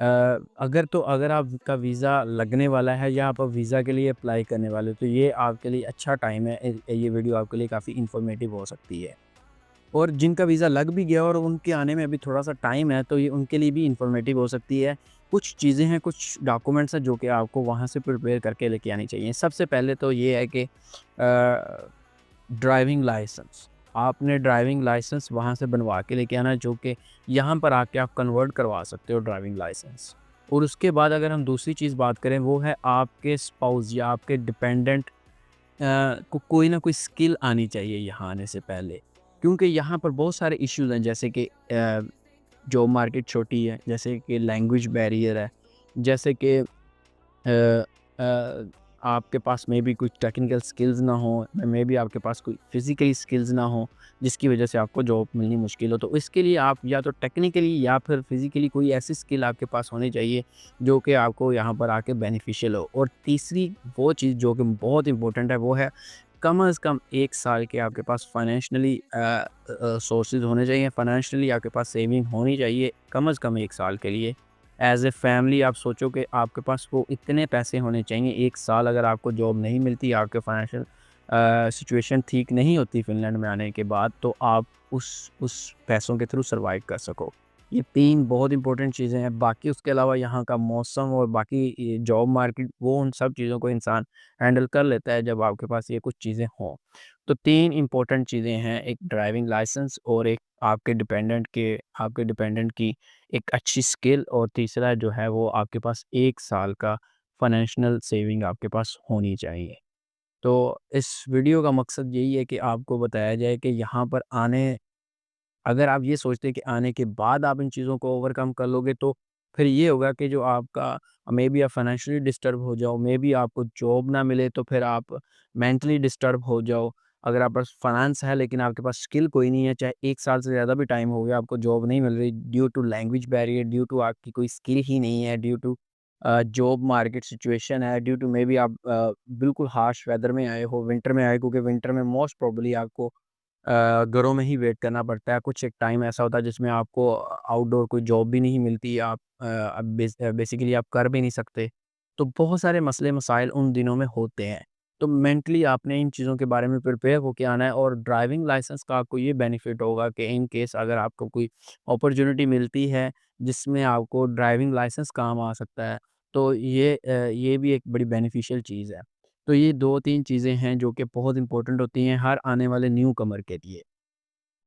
अगर आपका वीज़ा लगने वाला है या आप वीज़ा के लिए अप्लाई करने वाले हो, तो ये आपके लिए अच्छा टाइम है। ये वीडियो आपके लिए काफ़ी इन्फॉर्मेटिव हो सकती है। और जिनका वीज़ा लग भी गया और उनके आने में अभी थोड़ा-सा टाइम है, तो ये उनके लिए भी इन्फॉर्मेटिव हो सकती है। कुछ चीज़ें हैं, कुछ डॉक्यूमेंट्स हैं जो कि आपको वहाँ से प्रिपेयर करके लेके आनी चाहिए। सबसे पहले तो ये है कि ड्राइविंग लाइसेंस। आपने ड्राइविंग लाइसेंस वहाँ से बनवा के लेके आना, जो कि यहाँ पर आके आप कन्वर्ट करवा सकते हो ड्राइविंग लाइसेंस। और उसके बाद अगर हम दूसरी चीज़ बात करें, वो है आपके स्पाउस या आपके डिपेंडेंट को कोई ना कोई स्किल आनी चाहिए यहाँ आने से पहले। क्योंकि यहाँ पर बहुत सारे इश्यूज़ हैं, जैसे कि जॉब मार्केट छोटी है, जैसे कि लैंग्वेज बैरियर है, जैसे कि अ, आपके पास में भी कुछ टेक्निकल स्किल्स ना हो, मे बी आपके पास कोई फिज़िकली स्किल्स ना हो, जिसकी वजह से आपको जॉब मिलनी मुश्किल हो। तो इसके लिए आप या तो टेक्निकली या फिर फिज़िकली कोई ऐसी स्किल आपके पास होनी चाहिए, जो कि आपको यहाँ पर आके बेनिफिशियल हो। और तीसरी वो चीज़ जो कि बहुत इम्पोर्टेंट है, वो है कम से कम 1 साल के आपके पास फाइनेंशियली सोर्सेज़ होने चाहिए, फाइनेंशियली आपके पास सेविंग होनी चाहिए, कम से कम 1 साल के लिए। एज़ ए फैमिली आप सोचो कि आपके पास वो इतने पैसे होने चाहिए। 1 साल अगर आपको जॉब नहीं मिलती, आपके फाइनेंशियल सिचुएशन ठीक नहीं होती फ़िनलैंड में आने के बाद, तो आप उस पैसों के थ्रू सर्वाइव कर सको। ये 3 बहुत इंपॉर्टेंट चीज़ें हैं। बाकी उसके अलावा यहाँ का मौसम और बाकी ये जॉब मार्केट, वो उन सब चीज़ों को इंसान हैंडल कर लेता है जब आपके पास ये कुछ चीज़ें हों। तो 3 इंपॉर्टेंट चीज़ें हैं, एक ड्राइविंग लाइसेंस, और एक आपके डिपेंडेंट की एक अच्छी स्किल, और तीसरा जो है वो आपके पास 1 साल का फाइनेंशियल सेविंग आपके पास होनी चाहिए। तो इस वीडियो का मकसद यही है कि आपको बताया जाए कि यहाँ पर अगर आप ये सोचते हैं कि आने के बाद आप इन चीज़ों को ओवरकम कर लोगे, तो फिर ये होगा कि जो आपका मे बी आप फाइनेंशियली डिस्टर्ब हो जाओ, मे बी आपको जॉब ना मिले, तो फिर आप मेंटली डिस्टर्ब हो जाओ। अगर आप पास फाइनेंस है लेकिन आपके पास स्किल कोई नहीं है, चाहे 1 साल से ज़्यादा भी टाइम हो गया, आपको जॉब नहीं मिल रही due to language barrier, due to आपकी कोई स्किल ही नहीं है, due to job market situation है, ड्यू टू मे बी आप बिल्कुल हार्श वेदर में आए हो, विंटर में आए, क्योंकि विंटर में मोस्ट प्रोबेबली आपको घरों में ही वेट करना पड़ता है। कुछ एक टाइम ऐसा होता है जिसमें आपको आउटडोर कोई जॉब भी नहीं मिलती, आप अब बेसिकली आप कर भी नहीं सकते। तो बहुत सारे मसले मसाइल उन दिनों में होते हैं। तो मेंटली आपने इन चीज़ों के बारे में प्रिपेयर होके आना है, और ड्राइविंग लाइसेंस का आपको ये बेनिफिट होगा कि इन केस अगर आपको कोई अपॉर्च्युनिटी मिलती है, जिसमें आपको ड्राइविंग लाइसेंस काम आ सकता है, तो ये भी एक बड़ी बेनिफिशियल चीज़ है। तो ये 2-3 चीज़ें हैं जो कि बहुत इम्पोर्टेंट होती हैं हर आने वाले न्यू कमर के लिए।